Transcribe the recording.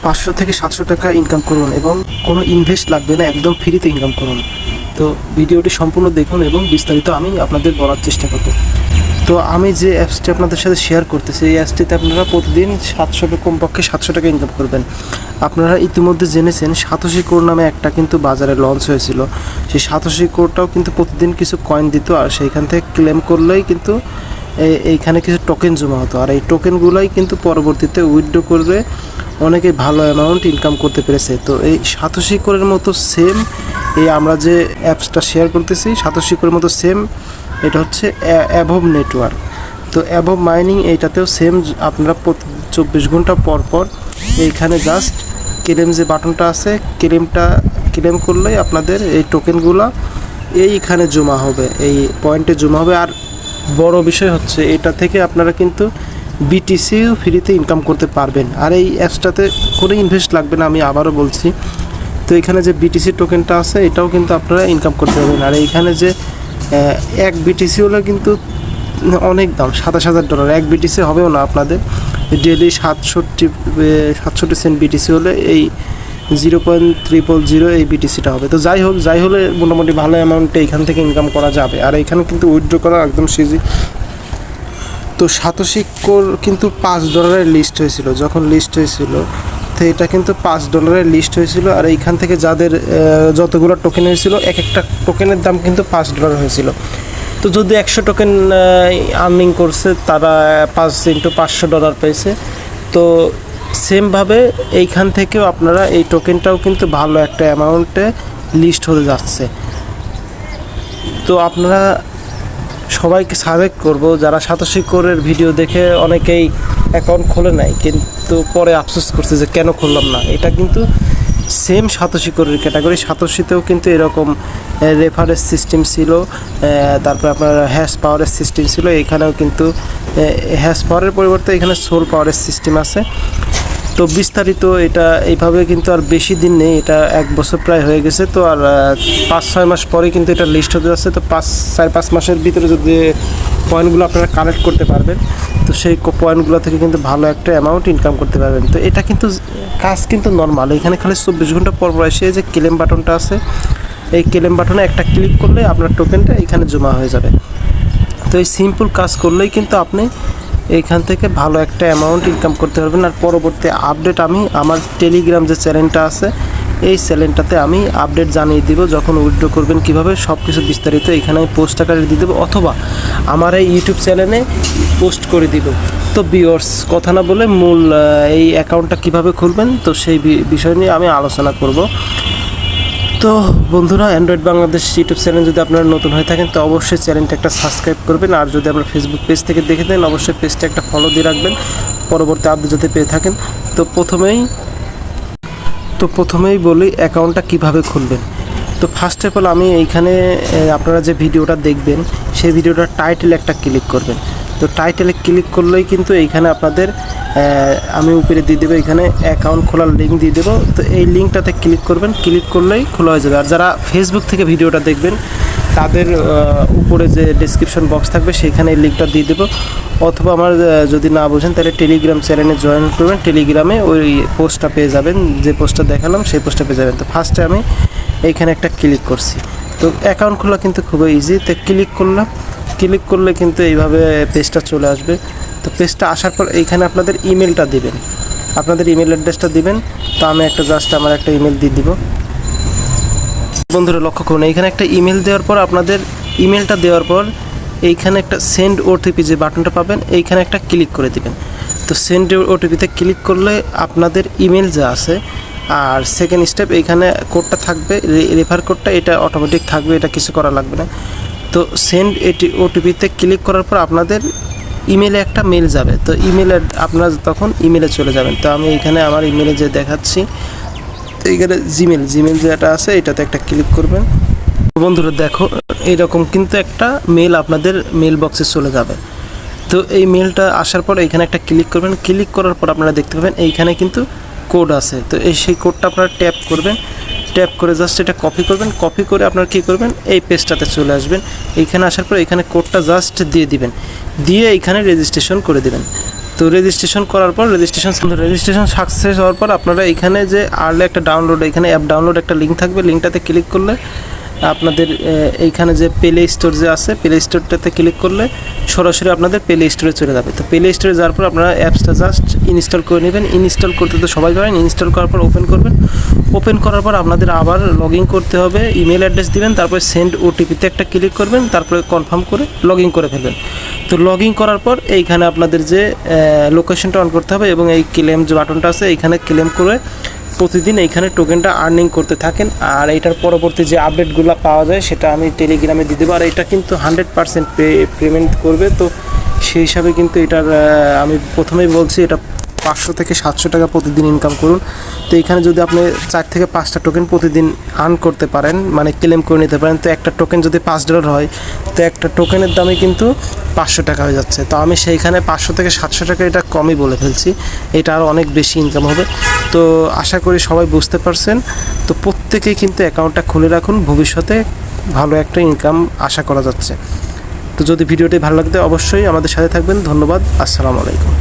500 থেকে 700 টাকা ইনকাম করুন এবং কোনো ইনভেস্ট লাগবে না, একদম ফ্রিতে ইনকাম করুন। তো ভিডিওটি সম্পূর্ণ দেখুন এবং বিস্তারিত আমি আপনাদের বলার চেষ্টা করব। তো আমি যে অ্যাপসটি আপনাদের সাথে শেয়ার করতেছি, এই অ্যাপসটিতে আপনারা প্রতিদিন 700 কমপক্ষে 700 টাকা ইনকাম করবেন। আপনারা ইতিমধ্যে জেনেছেন সাতোশি কোড নামে একটা কিন্তু বাজারে লঞ্চ হয়েছিল। সেই সাতোশি কোডটাও কিন্তু প্রতিদিন কিছু কয়েন দিত, আর সেইখান থেকে ক্লেম করলেই কিন্তু এইখানে কিছু টোকেন জমা হতো, আর এই টোকেনগুলোই কিন্তু পরবর্তীতে উইথড্র করে অনেকে ভালো অ্যামাউন্ট ইনকাম করতে পেরেছে। তো এই সাতোশি কোডের মতো সেম এই আমরা যে অ্যাপসটা শেয়ার করতেছি, সাতোশি কোডের মতো সেম এটা হচ্ছে অ্যাভভ নেটওয়ার্ক। তো অ্যাভভ মাইনিং এইটাতেও সেম, আপনারা 24 ঘন্টা পর পর এইখানে জাস্ট ক্লেম যে বাটনটা আছে, ক্লেম করলেই আপনাদের এই টোকেনগুলো এইখানে জমা হবে, এই পয়েন্টে জমা হবে। আর বড় বিষয় হচ্ছে এটা থেকে আপনারা কিন্তু বিটিসিও ফ্রিতে ইনকাম করতে পারবেন। আর এই অ্যাপসটাতে কোনো ইনভেস্ট লাগবে না, আমি আবারও বলছি। তো এখানে যে বিটিসি টোকেনটা আছে এটাও কিন্তু আপনারা ইনকাম করতে পারবেন। আর এইখানে যে এক বিটিসি হলে কিন্তু অনেক দাম, $27,000। এক বিটিসি হবেও না আপনাদের, ডেলি 67 সেন্ট বিটিসি হলে এই 0.000 এই বিটিসিটা হবে। তো যাই হলে মোটামুটি ভালো অ্যামাউন্টে এখান থেকে ইনকাম করা যাবে। আর এখানে কিন্তু উইথড্র করা একদম সিজি। তো সাতোশি কোড কিন্তু $5 লিস্ট হয়েছিল, যখন লিস্ট হয়েছিল তো এটা কিন্তু $5 লিস্ট হয়েছিল। আর এইখান থেকে যাদের যতগুলো টোকেন হয়েছিল, এক একটা টোকেনের দাম কিন্তু $5 হয়েছিল। তো যদি 100 টোকেন আর্নিং করছে তারা 5 × $500 পেয়েছে। তো সেমভাবে এইখান থেকেও আপনারা এই টোকেনটাও কিন্তু ভালো একটা অ্যামাউন্টে লিস্ট হতে যাচ্ছে। তো আপনারা সবাইকে সাজেস্ট করব, যারা সাতোশি কোডের ভিডিও দেখে অনেকেই অ্যাকাউন্ট খোলে নাই কিন্তু পরে আফসোস করছে যে কেন খুললাম না। এটা কিন্তু সেম সাতোশি কোডের ক্যাটাগরি। সাতোশিতেও কিন্তু এরকম রেফারের সিস্টেম ছিল, তারপরে আপনার হ্যাশ পাওয়ারের সিস্টেম ছিল। এখানেও কিন্তু হ্যাশ পাওয়ারের পরিবর্তে এখানে সোল পাওয়ারের সিস্টেম আছে। তো বিস্তারিত এটা এইভাবে কিন্তু আর বেশি দিন নেই, এটা 1 বছর প্রায় হয়ে গেছে। তো আর 5-6 মাস পরে কিন্তু এটা লিস্ট হতে যাচ্ছে। তো 4-5 মাসের ভিতরে যদি পয়েন্টগুলো আপনারা কালেক্ট করতে পারবেন, তো সেই পয়েন্টগুলো থেকে কিন্তু ভালো একটা অ্যামাউন্ট ইনকাম করতে পারবেন। তো এটা কিন্তু কাজ কিন্তু নর্মাল, এখানে খালি 24 ঘন্টা পর পর এসে যে ক্লেম বাটনটা আছে, এই ক্লেম বাটনে একটা ক্লিক করলে আপনার টোকেনটা এখানে জমা হয়ে যাবে। তো এই সিম্পল কাজ করলেই কিন্তু আপনি এইখান থেকে ভালো একটা অ্যামাউন্ট ইনকাম করতে পারবেন। আর পরবর্তী আপডেট আমি আমার টেলিগ্রাম যে চ্যানেলটা আছে, এই চ্যানেলটাতে আমি আপডেট জানিয়ে দিব, যখন উইথড্র করবেন কীভাবে সব কিছু বিস্তারিত এখানে আমি পোস্ট আকারে দিয়ে দেবো, অথবা আমার এই ইউটিউব চ্যানেলে পোস্ট করে দিব। তো ভিউয়ার্স, কথা না বলে মূল এই অ্যাকাউন্টটা কীভাবে খুলবেন তো সেই বিষয় নিয়ে আমি আলোচনা করব। তো বন্ধুরা, অ্যান্ড্রয়েড বাংলাদেশ ইউটিউব চ্যানেল যদি আপনারা নতুন হয়ে থাকেন তো অবশ্যই চ্যানেলটা একটা সাবস্ক্রাইব করবেন। আর যদি আপনারা ফেসবুক পেজ থেকে দেখে দেন অবশ্যই পেজটা একটা ফলো দিয়ে রাখবেন পরবর্তী আপডেট যাতে পেয়ে থাকেন। তো প্রথমেই বলি অ্যাকাউন্টটা কিভাবে খুলবেন। তো ফার্স্ট অফ অল আমি এইখানে আপনারা যে ভিডিওটা দেখবেন সেই ভিডিওটার টাইটেলে একটা ক্লিক করবেন। তো টাইটেলে ক্লিক করলেই কিন্তু এইখানে আপনাদের আমি উপরে দিয়ে দেবো, এখানে অ্যাকাউন্ট খোলার লিঙ্ক দিয়ে দেবো। তো এই লিঙ্কটাতে ক্লিক করবেন, ক্লিক করলেই খোলা হয়ে যাবে। আর যারা ফেসবুক থেকে ভিডিওটা দেখবেন তাদের উপরে যে ডেসক্রিপশন বক্স থাকবে সেইখানে এই লিঙ্কটা দিয়ে দেবো, অথবা আমার যদি না বোঝেন তাহলে টেলিগ্রাম চ্যানেলে জয়েন করবেন, টেলিগ্রামে ওই পোস্টটা পেয়ে যাবেন, যে পোস্টটা দেখালাম সেই পোস্টটা পেয়ে যাবেন। তো ফার্স্টে আমি এইখানে একটা ক্লিক করছি। তো অ্যাকাউন্ট খোলা কিন্তু খুবই ইজি। তো ক্লিক করলে কিন্তু এইভাবে পেজটা চলে আসবে। তো পেজটা আসার পর এইখানে আপনাদের ইমেলটা দিবেন, আপনাদের ইমেল অ্যাড্রেসটা দিবেন। তো আমি আমার একটা ইমেল দিয়ে দিব। বন্ধুরা লক্ষ্য করুন, এইখানে একটা ইমেল দেওয়ার পর আপনাদের ইমেলটা দেওয়ার পর এইখানে একটা সেন্ড ওটিপি যে বাটনটা পাবেন এইখানে একটা ক্লিক করে দিবেন। তো সেন্ড ওটিপিতে ক্লিক করলে আপনাদের ইমেল যা আছে, আর সেকেন্ড স্টেপ এইখানে কোডটা থাকবে, রেফার কোডটা, এটা অটোমেটিক থাকবে, এটা কিছু করা লাগবে না। তো সেন্ড ওটিপিতে ক্লিক করার পর আপনাদের ইমেলে একটা মেল যাবে। তো ইমেলে আপনারা তখন ইমেলে চলে যাবেন। তো আমি এইখানে আমার ইমেলে যে দেখাচ্ছি, তো এইখানে জিমেল যেটা আছে এটাতে একটা ক্লিক করবেন। বন্ধুরা দেখো, এইরকম কিন্তু একটা মেল আপনাদের মেল বক্সে চলে যাবে। তো এই মেলটা আসার পর এইখানে একটা ক্লিক করবেন, ক্লিক করার পর আপনারা দেখতে পাবেন এইখানে কিন্তু কোড আছে। তো সেই কোডটা আপনারা ট্যাপ করবেন, ট্যাপ করে জাস্ট এটা কপি করবেন, কপি করে আপনারা কী করবেন এই পেজটাতে চলে আসবেন। এইখানে আসার পর এখানে কোডটা জাস্ট দিয়ে দিবেন, দিয়ে এইখানে রেজিস্ট্রেশন করে দিবেন। তো রেজিস্ট্রেশন করার পর রেজিস্ট্রেশন সাকসেস হওয়ার পর আপনারা এখানে যে আর্লি একটা ডাউনলোড, এখানে অ্যাপ ডাউনলোড একটা লিঙ্ক থাকবে, লিঙ্কটাতে ক্লিক করলে আপনাদের এইখানে যে প্লে স্টোর যে আছে, প্লে স্টোরটাতে ক্লিক করলে সরাসরি আপনাদের প্লে স্টোরে চলে যাবে। তো প্লে স্টোরে যাওয়ার পর আপনারা অ্যাপসটা জাস্ট ইনস্টল করে নেবেন। ইনস্টল করতে তো সবাই পারেন। ইনস্টল করার পর ওপেন করবেন। ওপেন করার পর আপনাদের আবার লগ ইন করতে হবে, ইমেল অ্যাড্রেস দিবেন, তারপরে সেন্ড ওটিপিতে একটা ক্লিক করবেন, তারপরে কনফার্ম করে লগ ইন করে ফেলবেন। তো লগ ইন করার পর এইখানে আপনাদের যে লোকেশনটা অন করতে হবে এবং এই ক্লেম যে বাটনটা আছে এইখানে ক্লেম করে প্রতিদিন এইখানে টোকেনটা আর্নিং করতে থাকেন। আর এইটার পরবর্তী যে আপডেটগুলো পাওয়া যায় সেটা আমি টেলিগ্রামে দিয়ে দেবো। আর এটা কিন্তু 100% পেমেন্ট করবে। তো সেই হিসাবে কিন্তু এটার আমি প্রথমেই বলছি এটা 500 থেকে 700 টাকা প্রতিদিন ইনকাম করুন। তো এইখানে যদি আপনি 4 থেকে 5টা টোকেন প্রতিদিন আর্ন করতে পারেন, মানে ক্লেম করে নিতে পারেন, তো একটা টোকেন যদি $5 হয় তো একটা টোকেনের দামই কিন্তু 500 টাকা হয়ে যাচ্ছে। তো আমি সেইখানে 500 থেকে 700 টাকা এটা কমই বলে ফেলছি, এটা আরও অনেক বেশি ইনকাম হবে। তো আশা করি সবাই বুঝতে পারছেন। তো প্রত্যেকেই কিন্তু অ্যাকাউন্টটা খুলে রাখুন, ভবিষ্যতে ভালো একটা ইনকাম আশা করা যাচ্ছে। তো যদি ভিডিওটি ভালো লাগতে অবশ্যই আমাদের সাথে থাকবেন। ধন্যবাদ। আসসালামু আলাইকুম।